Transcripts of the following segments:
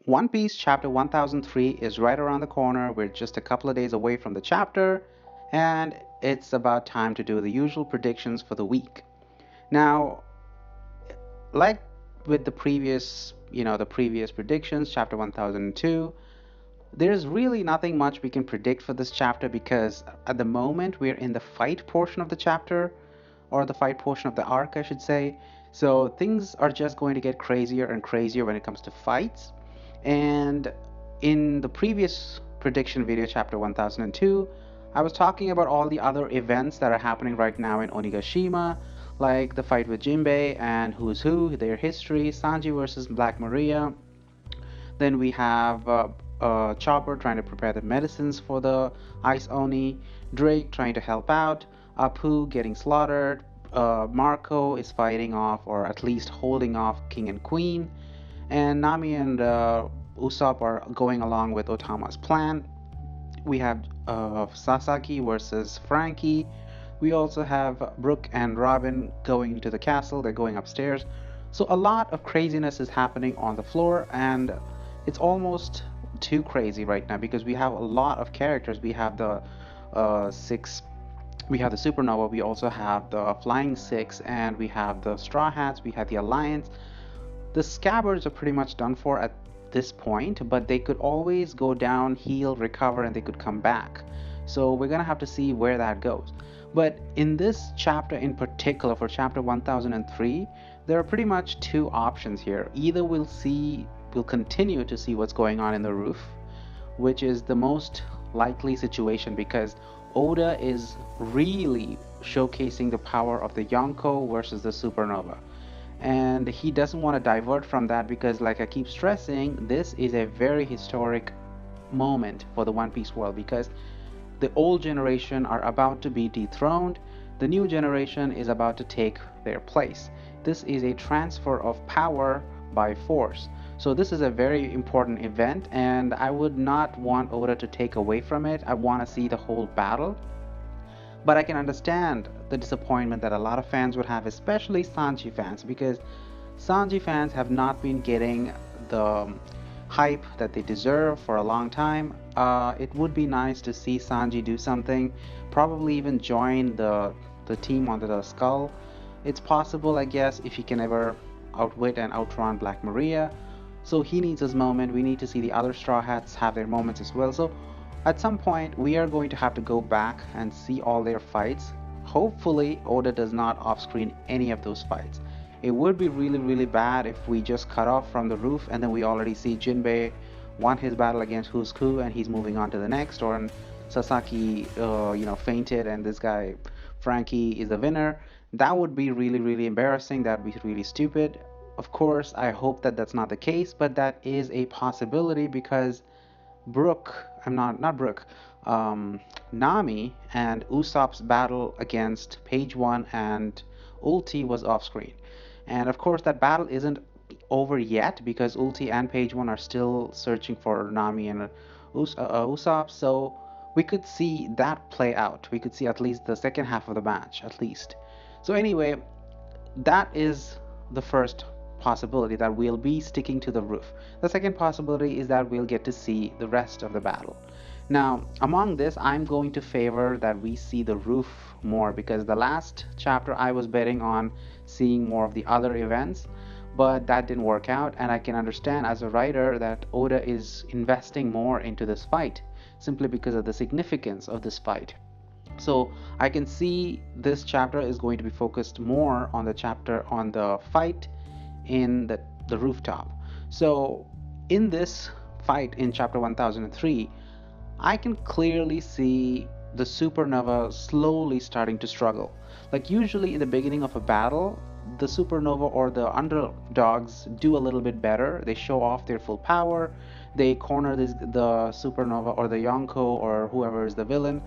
One Piece chapter 1003 is right around the corner. We're just a couple of days away from the chapter, and it's about time to do the usual predictions for the week. Now, like with the previous, the previous predictions, chapter 1002, there's really nothing much we can predict for this chapter because at the moment we're in the fight portion of the chapter, or the fight portion of the arc, I should say. So things are just going to get crazier and crazier when it comes to fights. And in the previous prediction video, chapter 1002, I was talking about all the other events that are happening right now in Onigashima, like the fight with Jinbei and Who's Who, their history, Sanji versus Black Maria. Then we have Chopper trying to prepare the medicines for the Ice Oni, Drake trying to help out, Apu getting slaughtered, Marco is fighting off, or at least holding off, King and Queen, and Nami and Usopp are going along with Otama's plan. We have Sasaki versus Frankie. We also have Brooke and Robin going to the castle. They're going upstairs. So a lot of craziness is happening on the floor, and it's almost too crazy right now because we have a lot of characters. We have the six. We have the Supernova. We also have the Flying Six, and we have the Straw Hats. We have the Alliance. The Scabbards are pretty much done for at this point, but they could always go down, heal, recover, and they could come back. So we're gonna have to see where that goes. But in this chapter in particular, for chapter 1003, there are pretty much two options here. Either we'll continue to see what's going on in the roof, which is the most likely situation because Oda is really showcasing the power of the Yonko versus the Supernova, and he doesn't want to divert from that because, like I keep stressing, this is a very historic moment for the One Piece world because the old generation are about to be dethroned, the new generation is about to take their place. This is a transfer of power by force. So this is a very important event, and I would not want Oda to take away from it. I want to see the whole battle, but I can understand the disappointment that a lot of fans would have, especially Sanji fans, because Sanji fans have not been getting the hype that they deserve for a long time. It would be nice to see Sanji do something, probably even join the team under the skull. It's possible, I guess, if he can ever outwit and outrun Black Maria. So he needs his moment. We need to see the other Straw Hats have their moments as well. So at some point, we are going to have to go back and see all their fights. Hopefully, Oda does not off screen any of those fights. It would be really, really bad if we just cut off from the roof and then we already see Jinbei won his battle against Who's Who and he's moving on to the next, or Sasaki, fainted and this guy, Frankie, is the winner. That would be really, really embarrassing. That would be really stupid. Of course, I hope that that's not the case, but that is a possibility because Brooke, I'm not Brooke, Nami and Usopp's battle against Page One and Ulti was off screen. And of course, that battle isn't over yet because Ulti and Page One are still searching for Nami and Usopp. So we could see that play out. We could see at least the second half of the match, at least. So anyway, that is the first possibility, that we'll be sticking to the roof. The second possibility is that we'll get to see the rest of the battle. Now, among this, I'm going to favor that we see the roof more because the last chapter I was betting on seeing more of the other events, but that didn't work out, and I can understand as a writer that Oda is investing more into this fight simply because of the significance of this fight. So I can see this chapter is going to be focused more on the chapter on the fight in the rooftop. So in this fight in chapter 1003, I can clearly see the supernova slowly starting to struggle. Like usually in the beginning of a battle, the supernova or the underdogs do a little bit better. They show off their full power. They corner the supernova or the Yonko or whoever is the villain.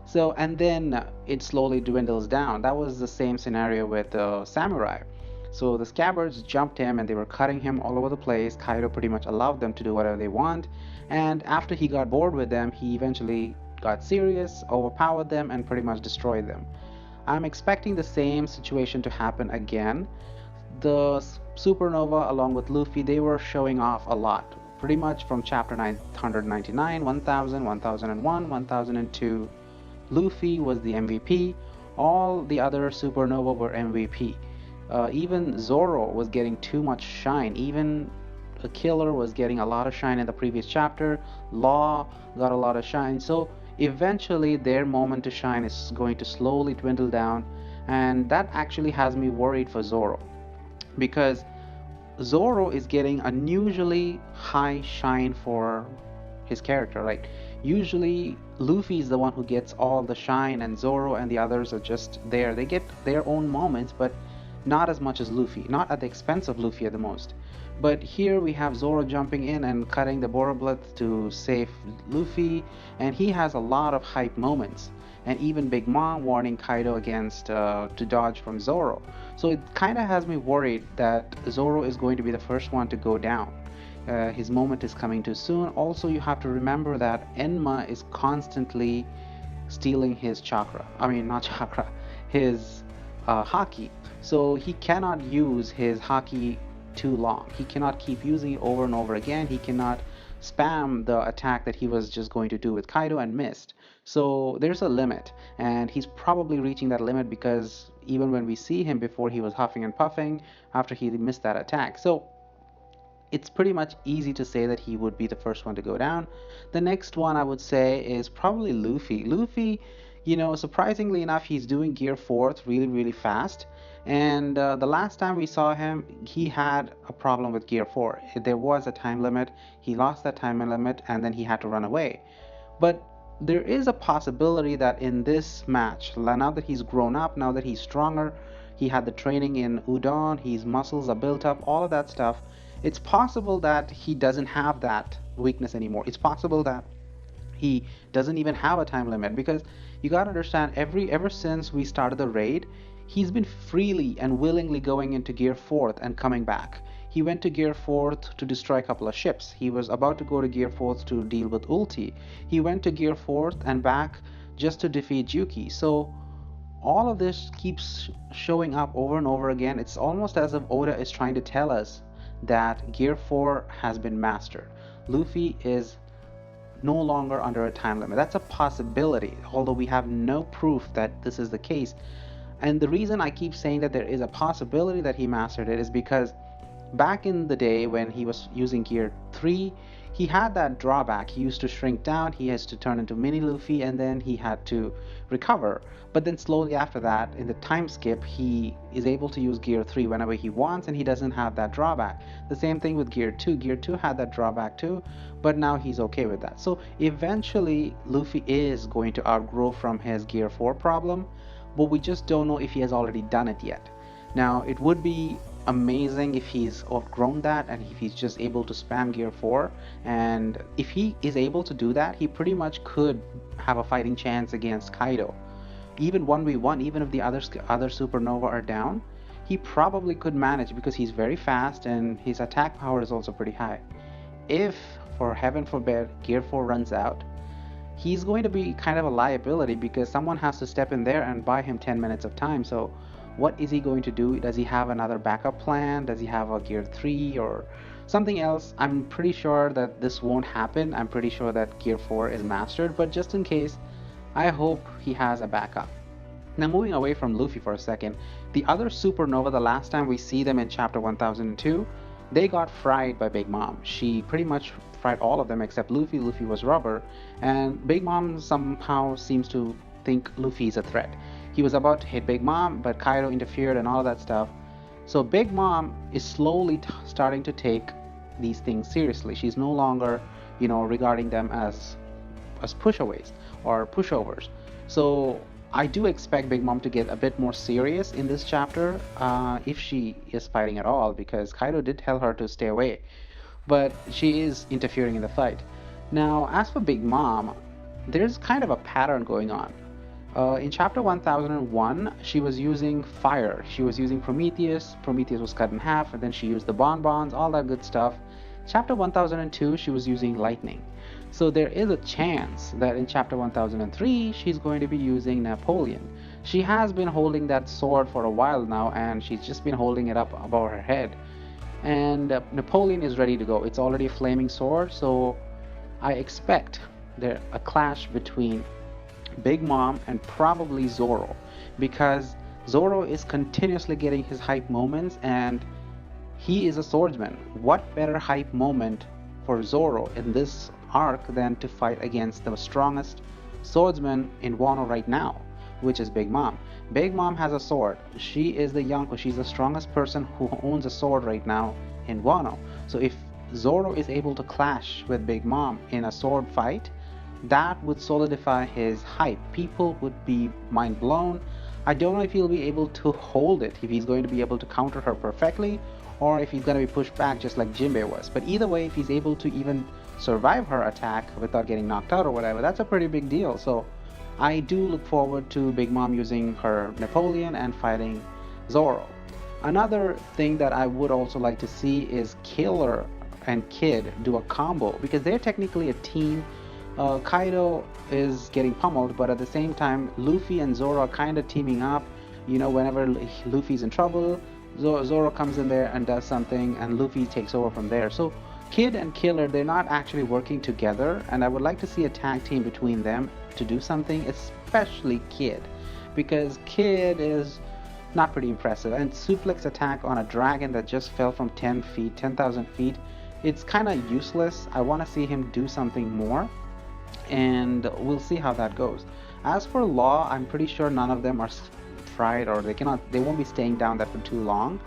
So and then it slowly dwindles down. That was the same scenario with the samurai. So the scabbards jumped him and they were cutting him all over the place. Kaido pretty much allowed them to do whatever they want. And after he got bored with them, he eventually got serious, overpowered them, and pretty much destroyed them. I'm expecting the same situation to happen again. The supernova, along with Luffy, they were showing off a lot. pretty much from chapter 999, 1000, 1001, 1002, Luffy was the MVP. All the other Supernova were MVP. Even Zoro was getting too much shine. Even a Killer was getting a lot of shine in the previous chapter. Law got a lot of shine. So eventually, their moment to shine is going to slowly dwindle down, and that actually has me worried for Zoro because Zoro is getting unusually high shine for his character. Like usually Luffy is the one who gets all the shine and Zoro and the others are just there. They get their own moments, but not as much as Luffy, not at the expense of Luffy at the most. But here we have Zoro jumping in and cutting the Boroblith to save Luffy, and he has a lot of hype moments. And even Big Mom warning Kaido against to dodge from Zoro. So it kind of has me worried that Zoro is going to be the first one to go down. His moment is coming too soon. Also, you have to remember that Enma is constantly stealing his chakra. I mean, not chakra, his haki. So he cannot use his haki too long. He cannot keep using it over and over again. He cannot spam the attack that he was just going to do with Kaido and missed. So there's a limit, and he's probably reaching that limit because even when we see him before, he was huffing and puffing after he missed that attack. So it's pretty much easy to say that he would be the first one to go down. The next one I would say is probably Luffy. Luffy, surprisingly enough, he's doing Gear 4th really, really fast. And the last time we saw him, he had a problem with Gear 4. There was a time limit. He lost that time limit, and then he had to run away. But there is a possibility that in this match, now that he's grown up, now that he's stronger, he had the training in Udon, his muscles are built up, all of that stuff, it's possible that he doesn't have that weakness anymore. It's possible that he doesn't even have a time limit because you got to understand ever since we started the raid, he's been freely and willingly going into Gear 4th and coming back. He went to Gear 4th to destroy a couple of ships. He was about to go to Gear 4th to deal with Ulti. He went to Gear 4th and back just to defeat Yuki. So all of this keeps showing up over and over again. It's almost as if Oda is trying to tell us that Gear 4 has been mastered. Luffy is no longer under a time limit. That's a possibility, although we have no proof that this is the case. And the reason I keep saying that there is a possibility that he mastered it is because back in the day when he was using Gear 3, he had that drawback. He used to shrink down, he has to turn into mini Luffy, and then he had to recover. But then slowly after that, in the time skip, he is able to use Gear 3 whenever he wants, and he doesn't have that drawback. The same thing with Gear 2. Gear 2 had that drawback too, but now he's okay with that. So eventually, Luffy is going to outgrow from his Gear 4 problem, but we just don't know if he has already done it yet. Now, it would be amazing if he's outgrown that and if he's just able to spam Gear 4, and if he is able to do that, he pretty much could have a fighting chance against Kaido. Even 1v1, even if the other Supernova are down, he probably could manage because he's very fast and his attack power is also pretty high. If, for heaven forbid, Gear 4 runs out, he's going to be kind of a liability because someone has to step in there and buy him 10 minutes of time. So what is he going to do? Does he have another backup plan? Does he have a Gear 3 or something else? I'm pretty sure that this won't happen. I'm pretty sure that Gear 4 is mastered, but just in case, I hope he has a backup. Now, moving away from Luffy for a second, the other Supernova, the last time we see them in chapter 1002, they got fried by Big Mom. She pretty much fried all of them except Luffy. Luffy was rubber, and Big Mom somehow seems to think Luffy is a threat. He was about to hit Big Mom, but Kaido interfered and all of that stuff. So Big Mom is slowly starting to take these things seriously. She's no longer, regarding them as pushaways or pushovers. So I do expect Big Mom to get a bit more serious in this chapter, if she is fighting at all, because Kaido did tell her to stay away, but she is interfering in the fight. Now, as for Big Mom, there's kind of a pattern going on. In chapter 1001, she was using fire. She was using Prometheus. Prometheus was cut in half, and then she used the bonbons, all that good stuff. Chapter 1002, she was using lightning. So there is a chance that in chapter 1003, she's going to be using Napoleon. She has been holding that sword for a while now, and she's just been holding it up above her head. and Napoleon is ready to go. It's already a flaming sword, so I expect there a clash between Big Mom and probably Zoro, because Zoro is continuously getting his hype moments and he is a swordsman. What better hype moment for Zoro in this arc than to fight against the strongest swordsman in Wano right now, which is Big Mom. Big Mom has a sword. She is the Yonko. She's the strongest person who owns a sword right now in Wano. So if Zoro is able to clash with Big Mom in a sword fight, that would solidify his hype. People would be mind blown. I don't know if he'll be able to hold it, if he's going to be able to counter her perfectly, or if he's going to be pushed back just like Jinbei was. But either way, if he's able to even survive her attack without getting knocked out or whatever, that's a pretty big deal. So I do look forward to Big Mom using her Napoleon and fighting Zoro. Another thing that I would also like to see is Killer and Kid do a combo, because they're technically a team. Kaido is getting pummeled, but at the same time, Luffy and Zoro are kind of teaming up. You know, whenever Luffy's in trouble, Zoro comes in there and does something, and Luffy takes over from there. So Kid and Killer, they're not actually working together, and I would like to see a tag team between them to do something, especially Kid, because Kid is not pretty impressive. And suplex attack on a dragon that just fell from 10 feet, 10,000 feet, it's kind of useless. I want to see him do something more, and we'll see how that goes. As for Law, I'm pretty sure none of them are fried, or they won't be staying down there for too long.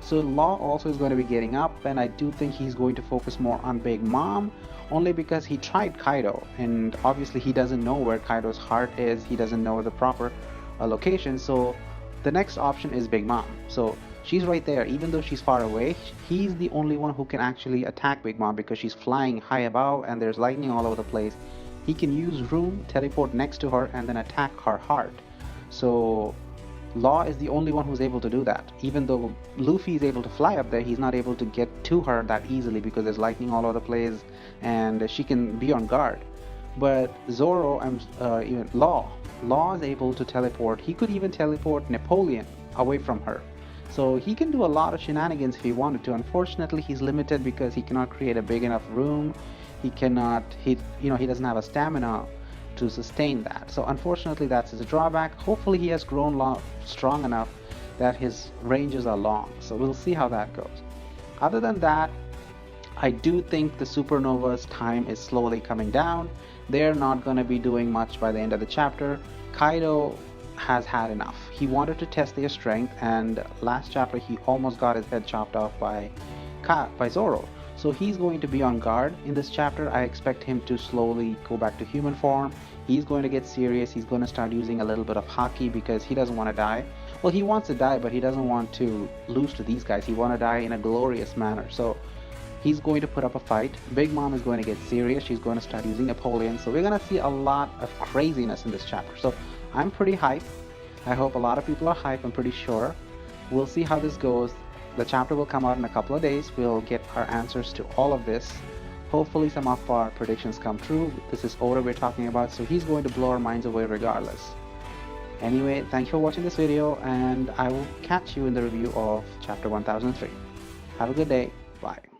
So Law also is going to be getting up, and I do think he's going to focus more on Big Mom, only because he tried Kaido, and obviously he doesn't know where Kaido's heart is. He doesn't know the proper location. So the next option is Big Mom. So she's right there. Even though she's far away, he's the only one who can actually attack Big Mom, because she's flying high above and there's lightning all over the place. He can use room, teleport next to her, and then attack her heart. So Law is the only one who's able to do that. Even though Luffy is able to fly up there, he's not able to get to her that easily because there's lightning all over the place and she can be on guard. But Zoro and even Law is able to teleport. He could even teleport Napoleon away from her. So he can do a lot of shenanigans if he wanted to. Unfortunately, he's limited because he cannot create a big enough room. He doesn't have a stamina to sustain that. So unfortunately, that's his drawback. Hopefully he has grown strong enough that his ranges are long. So we'll see how that goes. Other than that, I do think the Supernova's time is slowly coming down. They're not going to be doing much by the end of the chapter. Kaido has had enough. He wanted to test their strength, and last chapter he almost got his head chopped off by Zoro. So he's going to be on guard in this chapter. I expect him to slowly go back to human form. He's going to get serious. He's going to start using a little bit of haki because he doesn't want to die. Well, he wants to die, but he doesn't want to lose to these guys. He wants to die in a glorious manner. So he's going to put up a fight. Big Mom is going to get serious. She's going to start using Napoleon. So we're going to see a lot of craziness in this chapter. So I'm pretty hyped. I hope a lot of people are hyped. I'm pretty sure. We'll see how this goes. The chapter will come out in a couple of days. We'll get our answers to all of this. Hopefully some of our predictions come true. This is Oda we're talking about, so he's going to blow our minds away regardless. Anyway, thank you for watching this video, and I will catch you in the review of chapter 1003. Have a good day. Bye.